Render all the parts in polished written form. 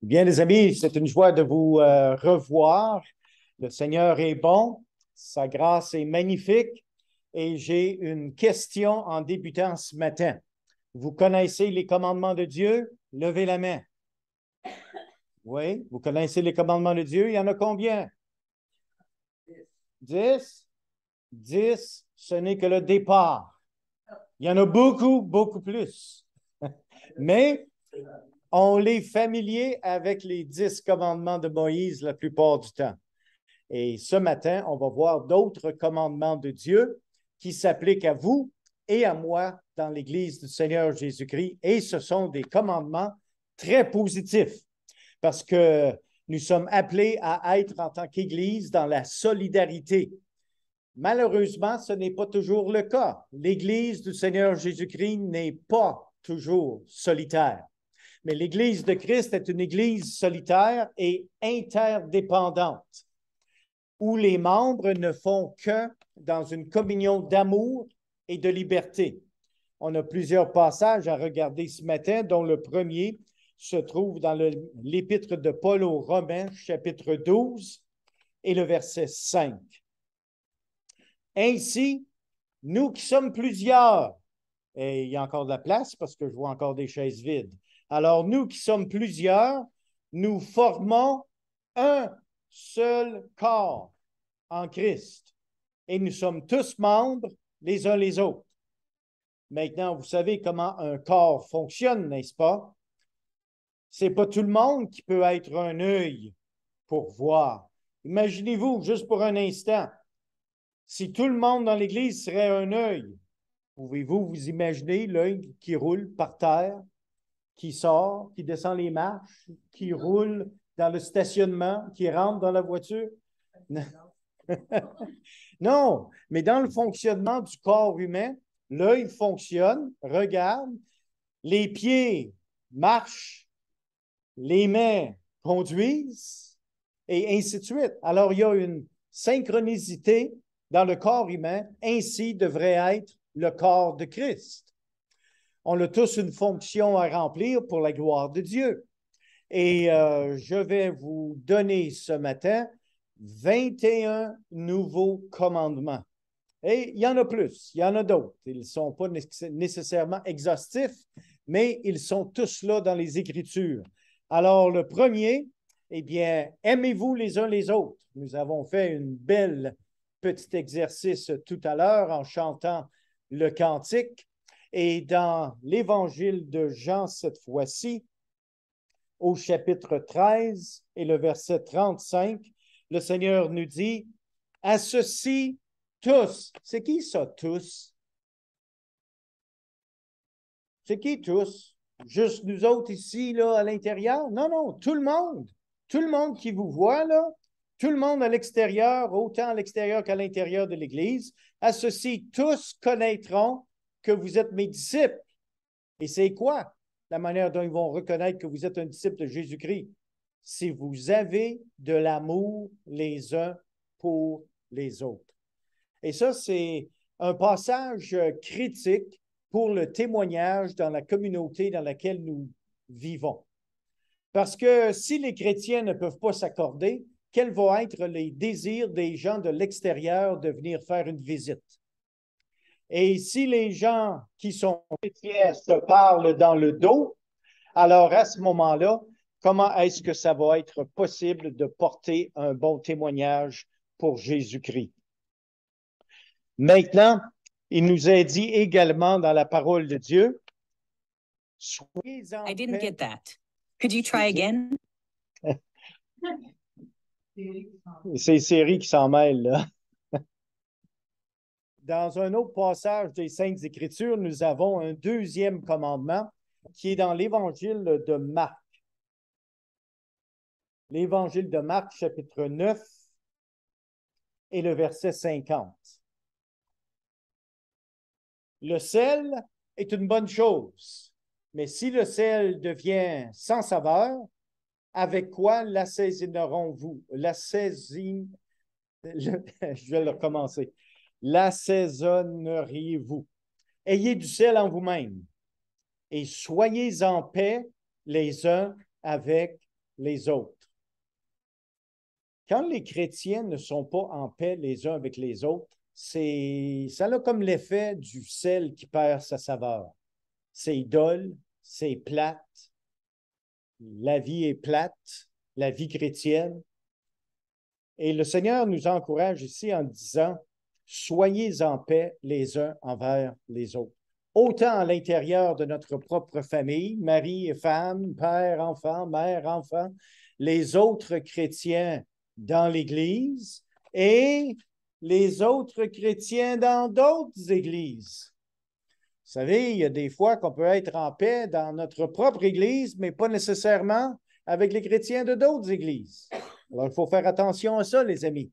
Bien, les amis, c'est une joie de vous revoir. Le Seigneur est bon, sa grâce est magnifique et j'ai une question en débutant ce matin. Vous connaissez les commandements de Dieu? Levez la main. Oui, vous connaissez les commandements de Dieu? Il y en a combien? 10? 10, ce n'est que le départ. Il y en a beaucoup, beaucoup plus. Mais on est familier avec les 10 commandements de Moïse la plupart du temps. Et ce matin, on va voir d'autres commandements de Dieu qui s'appliquent à vous et à moi dans l'Église du Seigneur Jésus-Christ. Et ce sont des commandements très positifs parce que nous sommes appelés à être en tant qu'Église dans la solidarité. Malheureusement, ce n'est pas toujours le cas. L'Église du Seigneur Jésus-Christ n'est pas toujours solitaire. Mais l'Église de Christ est une Église solitaire et interdépendante, où les membres ne font que dans une communion d'amour et de liberté. On a plusieurs passages à regarder ce matin, dont le premier se trouve dans l'Épître de Paul aux Romains, chapitre 12, et le verset 5. Ainsi, nous qui sommes plusieurs, et il y a encore de la place parce que je vois encore des chaises vides. Alors, nous qui sommes plusieurs, nous formons un seul corps en Christ. Et nous sommes tous membres les uns les autres. Maintenant, vous savez comment un corps fonctionne, n'est-ce pas? Ce n'est pas tout le monde qui peut être un œil pour voir. Imaginez-vous, juste pour un instant, si tout le monde dans l'Église serait un œil, pouvez-vous vous imaginer l'œil qui roule par terre, qui sort, qui descend les marches, qui roule dans le stationnement, qui rentre dans la voiture? Non, mais dans le fonctionnement du corps humain, l'œil fonctionne, regarde, les pieds marchent, les mains conduisent, et ainsi de suite. Alors, il y a une synchronicité dans le corps humain, ainsi devrait être le corps de Christ. On a tous une fonction à remplir pour la gloire de Dieu. Et je vais vous donner ce matin 21 nouveaux commandements. Et il y en a plus, il y en a d'autres. Ils ne sont pas nécessairement exhaustifs, mais ils sont tous là dans les Écritures. Alors, le premier, eh bien, aimez-vous les uns les autres. Nous avons fait une belle petit exercice tout à l'heure en chantant le cantique. Et dans l'Évangile de Jean, cette fois-ci, au chapitre 13 et le verset 35, le Seigneur nous dit, « À ceci, tous. » C'est qui ça, tous? C'est qui tous? Juste nous autres ici, là, à l'intérieur? Non, non, tout le monde. Tout le monde qui vous voit, là, tout le monde à l'extérieur, autant à l'extérieur qu'à l'intérieur de l'Église. À ceci, tous connaîtront que vous êtes mes disciples. Et c'est quoi la manière dont ils vont reconnaître que vous êtes un disciple de Jésus-Christ? Si vous avez de l'amour les uns pour les autres. Et ça, c'est un passage critique pour le témoignage dans la communauté dans laquelle nous vivons. Parce que si les chrétiens ne peuvent pas s'accorder, quels vont être les désirs des gens de l'extérieur de venir faire une visite? Et si les gens qui sont chrétiens se parlent dans le dos, alors à ce moment-là, comment est-ce que ça va être possible de porter un bon témoignage pour Jésus-Christ? Maintenant, il nous est dit également dans la parole de Dieu, soyez en I didn't paix. get that. Could you try again? C'est Siri qui s'en mêle, là. Dans un autre passage des Saintes Écritures, nous avons un deuxième commandement qui est dans l'Évangile de Marc. L'Évangile de Marc, chapitre 9 et le verset 50. Le sel est une bonne chose, mais si le sel devient sans saveur, avec quoi l'assaisonnerons-vous? Je vais le recommencer. L'assaisonneriez-vous? Ayez du sel en vous-même et soyez en paix les uns avec les autres. Quand les chrétiens ne sont pas en paix les uns avec les autres, ça a comme l'effet du sel qui perd sa saveur. C'est idole, c'est plate, la vie est plate, la vie chrétienne. Et le Seigneur nous encourage ici en disant, soyez en paix les uns envers les autres. Autant à l'intérieur de notre propre famille, mari et femme, père, enfant, mère, enfant, les autres chrétiens dans l'Église et les autres chrétiens dans d'autres églises. Vous savez, il y a des fois qu'on peut être en paix dans notre propre Église, mais pas nécessairement avec les chrétiens de d'autres églises. Alors, il faut faire attention à ça, les amis,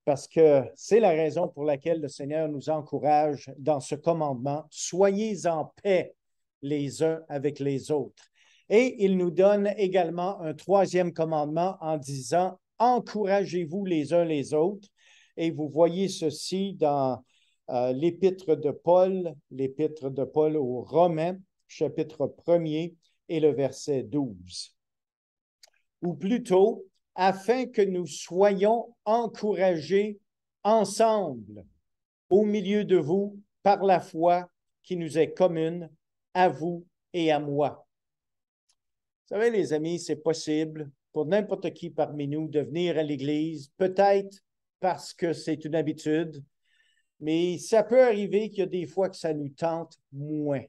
parce que c'est la raison pour laquelle le Seigneur nous encourage dans ce commandement. Soyez en paix les uns avec les autres. Et il nous donne également un troisième commandement en disant, encouragez-vous les uns les autres. Et vous voyez ceci dans l'épître de Paul aux Romains, chapitre 1er et le verset 12. Ou plutôt, afin que nous soyons encouragés ensemble au milieu de vous par la foi qui nous est commune à vous et à moi. Vous savez, les amis, c'est possible pour n'importe qui parmi nous de venir à l'Église, peut-être parce que c'est une habitude, mais ça peut arriver qu'il y a des fois que ça nous tente moins.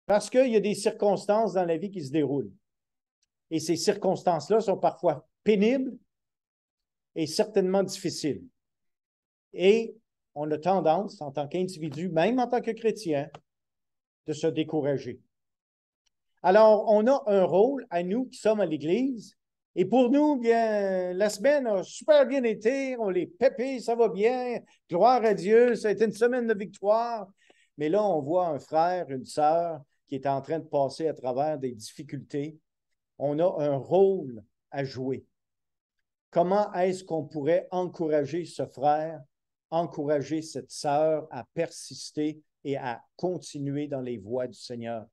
Parce qu'il y a des circonstances dans la vie qui se déroulent. Et ces circonstances-là sont parfois pénibles et certainement difficiles. Et on a tendance, en tant qu'individu, même en tant que chrétien, de se décourager. Alors, on a un rôle à nous qui sommes à l'Église. Et pour nous, bien, la semaine a super bien été, on les pépé, ça va bien, gloire à Dieu, ça a été une semaine de victoire. Mais là, on voit un frère, une sœur qui est en train de passer à travers des difficultés. On a un rôle à jouer. Comment est-ce qu'on pourrait encourager ce frère, encourager cette sœur à persister et à continuer dans les voies du Seigneur?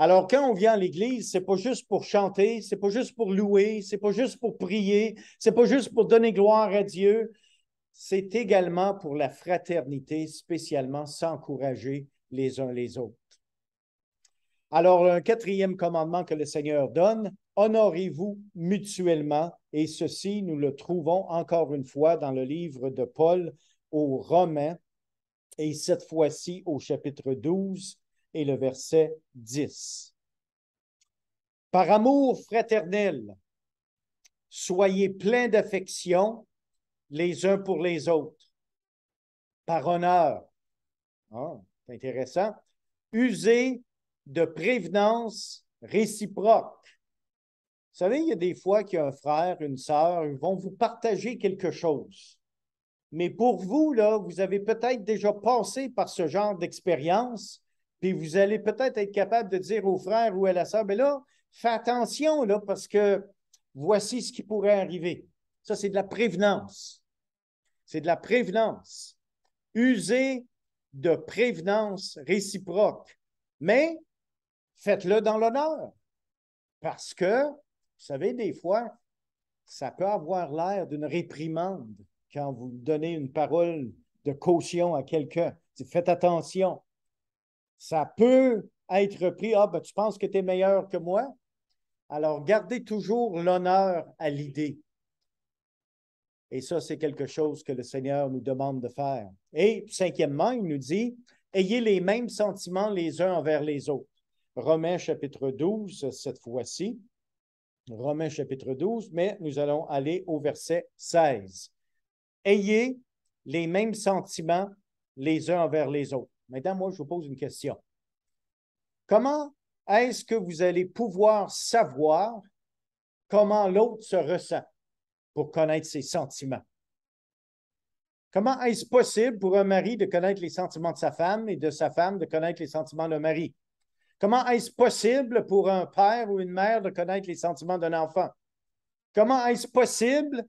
Alors, quand on vient à l'Église, c'est pas juste pour chanter, c'est pas juste pour louer, c'est pas juste pour prier, c'est pas juste pour donner gloire à Dieu, c'est également pour la fraternité, spécialement s'encourager les uns les autres. Alors, un quatrième commandement que le Seigneur donne, honorez-vous mutuellement, et ceci, nous le trouvons encore une fois dans le livre de Paul aux Romains, et cette fois-ci au chapitre 12 et le verset 10. Par amour fraternel, soyez pleins d'affection les uns pour les autres. Par honneur, c'est intéressant, usez de prévenance réciproque. Vous savez, il y a des fois qu'il y a un frère, une sœur, ils vont vous partager quelque chose. Mais pour vous, là, vous avez peut-être déjà passé par ce genre d'expérience, puis vous allez peut-être être capable de dire au frère ou à la sœur, mais là, fais attention, là, parce que voici ce qui pourrait arriver. Ça, c'est de la prévenance. C'est de la prévenance. Usez de prévenance réciproque. Mais faites-le dans l'honneur. Parce que, vous savez, des fois, ça peut avoir l'air d'une réprimande quand vous donnez une parole de caution à quelqu'un. Faites attention. Ça peut être pris, ben, tu penses que tu es meilleur que moi? Alors, gardez toujours l'honneur à l'idée. Et ça, c'est quelque chose que le Seigneur nous demande de faire. Et cinquièmement, il nous dit, ayez les mêmes sentiments les uns envers les autres. Romains chapitre 12, cette fois-ci. Romains chapitre 12, mais nous allons aller au verset 16. Ayez les mêmes sentiments les uns envers les autres. Maintenant, moi, je vous pose une question. Comment est-ce que vous allez pouvoir savoir comment l'autre se ressent pour connaître ses sentiments? Comment est-ce possible pour un mari de connaître les sentiments de sa femme et de sa femme de connaître les sentiments d'un mari? Comment est-ce possible pour un père ou une mère de connaître les sentiments d'un enfant? Comment est-ce possible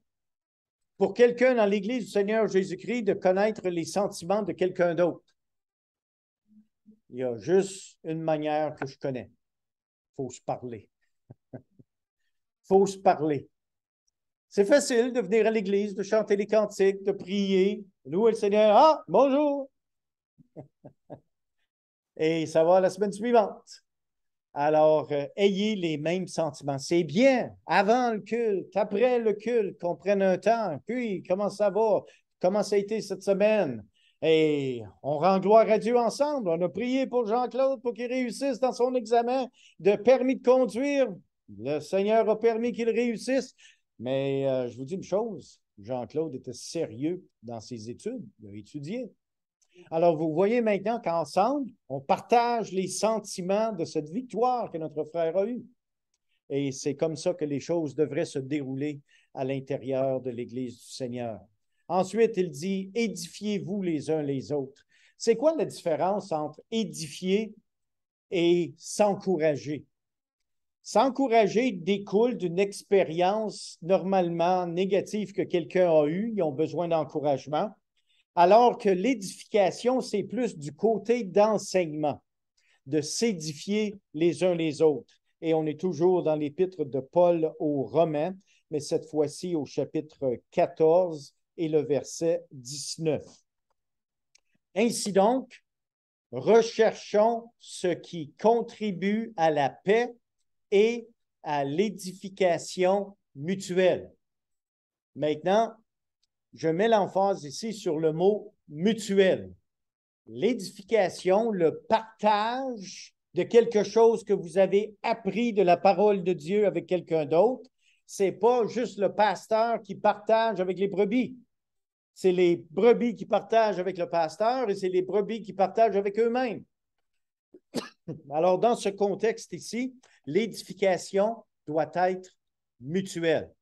pour quelqu'un dans l'Église du Seigneur Jésus-Christ de connaître les sentiments de quelqu'un d'autre? Il y a juste une manière que je connais. Il faut se parler. faut se parler. C'est facile de venir à l'église, de chanter les cantiques, de prier, louer le Seigneur. Ah, bonjour! Et ça va la semaine suivante. Alors, ayez les mêmes sentiments. C'est bien, avant le culte, après le culte, qu'on prenne un temps. Puis, comment ça va? Comment ça a été cette semaine? Et on rend gloire à Dieu ensemble. On a prié pour Jean-Claude pour qu'il réussisse dans son examen de permis de conduire. Le Seigneur a permis qu'il réussisse. Mais je vous dis une chose, Jean-Claude était sérieux dans ses études. Il a étudié. Alors, vous voyez maintenant qu'ensemble, on partage les sentiments de cette victoire que notre frère a eue. Et c'est comme ça que les choses devraient se dérouler à l'intérieur de l'Église du Seigneur. Ensuite, il dit, édifiez-vous les uns les autres. C'est quoi la différence entre édifier et s'encourager? S'encourager découle d'une expérience normalement négative que quelqu'un a eue. Ils ont besoin d'encouragement. Alors que l'édification, c'est plus du côté d'enseignement, de s'édifier les uns les autres. Et on est toujours dans l'épître de Paul aux Romains, mais cette fois-ci au chapitre 14 et le verset 19. Ainsi donc, recherchons ce qui contribue à la paix et à l'édification mutuelle. Maintenant, je mets l'emphase ici sur le mot mutuel. L'édification, le partage de quelque chose que vous avez appris de la parole de Dieu avec quelqu'un d'autre, ce n'est pas juste le pasteur qui partage avec les brebis. C'est les brebis qui partagent avec le pasteur et c'est les brebis qui partagent avec eux-mêmes. Alors, dans ce contexte ici, l'édification doit être mutuelle.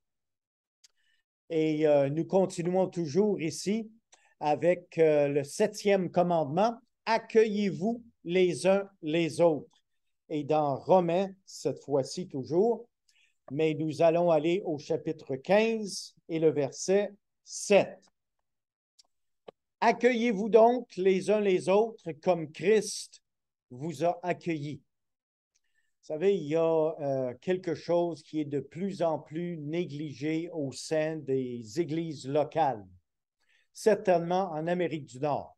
Et nous continuons toujours ici avec le 7e commandement, accueillez-vous les uns les autres. Et dans Romains, cette fois-ci toujours, mais nous allons aller au chapitre 15 et le verset 7. Accueillez-vous donc les uns les autres comme Christ vous a accueillis. Vous savez, il y a quelque chose qui est de plus en plus négligé au sein des églises locales, certainement en Amérique du Nord.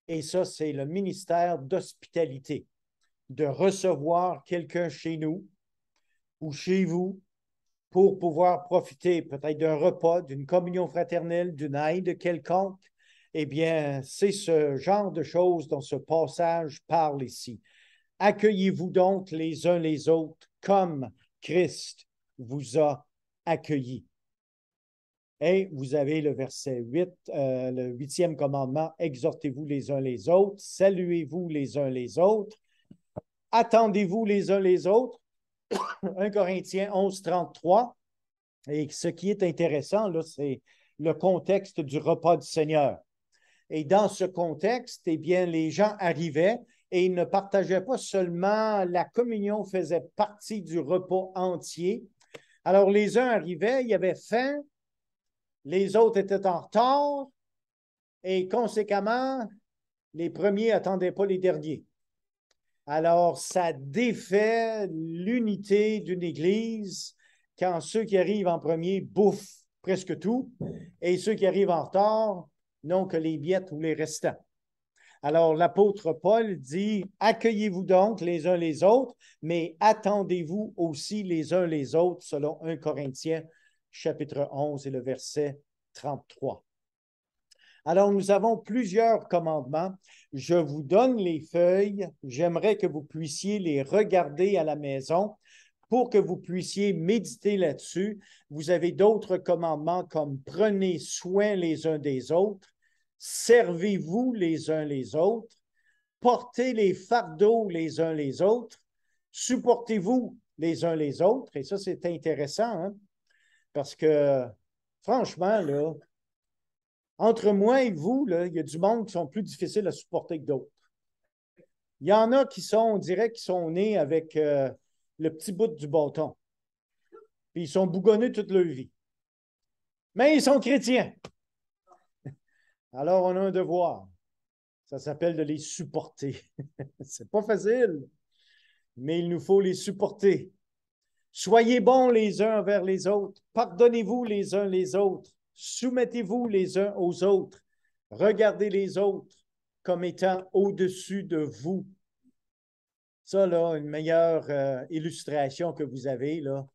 Et ça, c'est le ministère d'hospitalité, de recevoir quelqu'un chez nous ou chez vous pour pouvoir profiter peut-être d'un repas, d'une communion fraternelle, d'une aide quelconque. Eh bien, c'est ce genre de choses dont ce passage parle ici. Accueillez-vous donc les uns les autres comme Christ vous a accueillis. Et vous avez le verset 8, le 8e commandement, exhortez-vous les uns les autres, saluez-vous les uns les autres, attendez-vous les uns les autres. 1 Corinthiens 11, 33. Et ce qui est intéressant, là, c'est le contexte du repas du Seigneur. Et dans ce contexte, eh bien, les gens arrivaient et ils ne partageaient pas seulement la communion, faisait partie du repas entier. Alors, les uns arrivaient, ils avaient faim, les autres étaient en retard et conséquemment, les premiers n'attendaient pas les derniers. Alors, ça défait l'unité d'une Église quand ceux qui arrivent en premier bouffent presque tout et ceux qui arrivent en retard n'ont que les miettes ou les restants. Alors, l'apôtre Paul dit, accueillez-vous donc les uns les autres, mais attendez-vous aussi les uns les autres, selon 1 Corinthiens, chapitre 11 et le verset 33. Alors, nous avons plusieurs commandements. Je vous donne les feuilles. J'aimerais que vous puissiez les regarder à la maison pour que vous puissiez méditer là-dessus. Vous avez d'autres commandements comme prenez soin les uns des autres, servez-vous les uns les autres, portez les fardeaux les uns les autres, supportez-vous les uns les autres. Et ça, c'est intéressant, hein? Parce que, franchement, là, entre moi et vous, là, il y a du monde qui sont plus difficiles à supporter que d'autres. Il y en a qui sont, on dirait, qui sont nés avec le petit bout du bâton. Puis ils sont bougonnés toute leur vie. Mais ils sont chrétiens. Alors, on a un devoir. Ça s'appelle de les supporter. C'est pas facile, mais il nous faut les supporter. Soyez bons les uns envers les autres. Pardonnez-vous les uns les autres. Soumettez-vous les uns aux autres. Regardez les autres comme étant au-dessus de vous. Ça, là, une meilleure illustration que vous avez, là,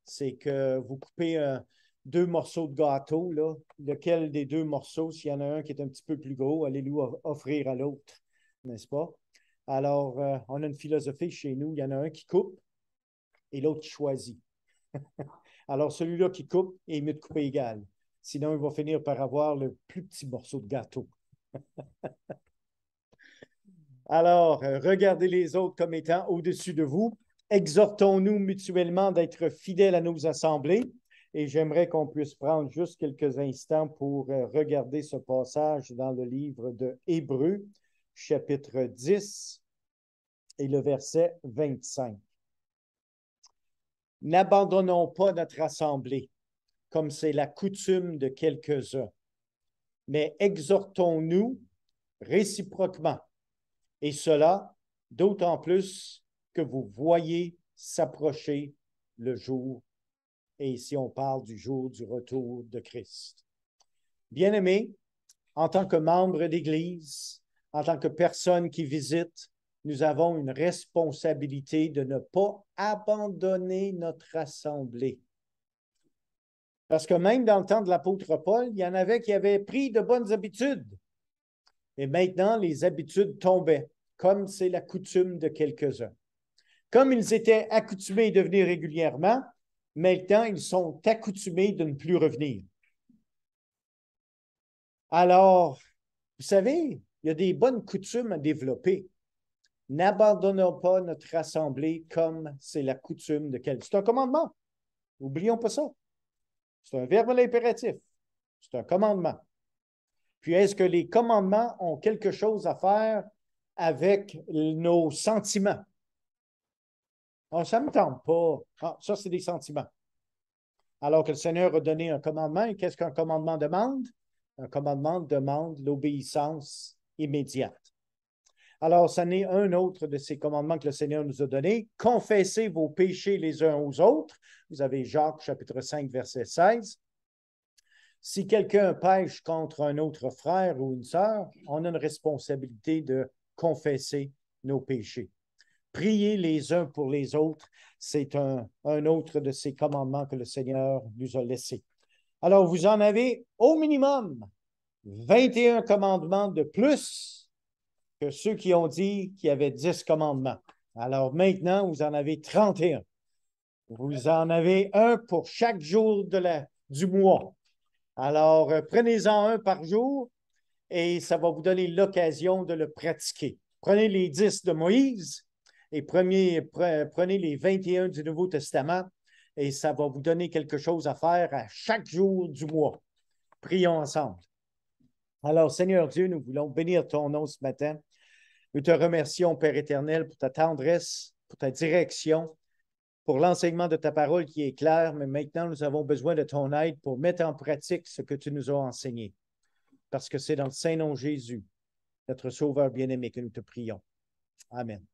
c'est que vous coupez deux morceaux de gâteau, là. Lequel des deux morceaux, s'il y en a un qui est un petit peu plus gros, allez-lui offrir à l'autre, n'est-ce pas? Alors, on a une philosophie chez nous, il y en a un qui coupe et l'autre qui choisit. Alors, celui-là qui coupe est mieux de couper égal. Sinon, il va finir par avoir le plus petit morceau de gâteau. Alors, regardez les autres comme étant au-dessus de vous. Exhortons-nous mutuellement d'être fidèles à nos assemblées. Et j'aimerais qu'on puisse prendre juste quelques instants pour regarder ce passage dans le livre de Hébreux, chapitre 10 et le verset 25. N'abandonnons pas notre assemblée, comme c'est la coutume de quelques-uns, mais exhortons-nous réciproquement, et cela d'autant plus que vous voyez s'approcher le jour, et ici on parle du jour du retour de Christ. Bien-aimés, en tant que membres d'Église, en tant que personnes qui visitent, nous avons une responsabilité de ne pas abandonner notre assemblée. Parce que même dans le temps de l'apôtre Paul, il y en avait qui avaient pris de bonnes habitudes. Et maintenant, les habitudes tombaient, comme c'est la coutume de quelques-uns. Comme ils étaient accoutumés de venir régulièrement, maintenant, ils sont accoutumés de ne plus revenir. Alors, vous savez, il y a des bonnes coutumes à développer. N'abandonnons pas notre assemblée comme c'est la coutume de quelqu'un. C'est un commandement. N'oublions pas ça. C'est un verbe à l'impératif. C'est un commandement. Puis, est-ce que les commandements ont quelque chose à faire avec nos sentiments? Ah, ça ne me tente pas. Ah, ça, c'est des sentiments. Alors que le Seigneur a donné un commandement, et qu'est-ce qu'un commandement demande? Un commandement demande l'obéissance immédiate. Alors, ça n'est un autre de ces commandements que le Seigneur nous a donnés. Confessez vos péchés les uns aux autres. Vous avez Jacques, chapitre 5, verset 16. Si quelqu'un pêche contre un autre frère ou une sœur, on a une responsabilité de confesser nos péchés. Prier les uns pour les autres, c'est un autre de ces commandements que le Seigneur nous a laissés. Alors, vous en avez au minimum 21 commandements de plus que ceux qui ont dit qu'il y avait 10 commandements. Alors maintenant, vous en avez 31. Vous en avez un pour chaque jour du mois. Alors, prenez-en un par jour et ça va vous donner l'occasion de le pratiquer. Prenez les 10 de Moïse et prenez les 21 du Nouveau Testament et ça va vous donner quelque chose à faire à chaque jour du mois. Prions ensemble. Alors, Seigneur Dieu, nous voulons bénir ton nom ce matin. Nous te remercions, Père éternel, pour ta tendresse, pour ta direction, pour l'enseignement de ta parole qui est clair, mais maintenant, nous avons besoin de ton aide pour mettre en pratique ce que tu nous as enseigné. Parce que c'est dans le Saint-Nom Jésus, notre Sauveur bien-aimé, que nous te prions. Amen.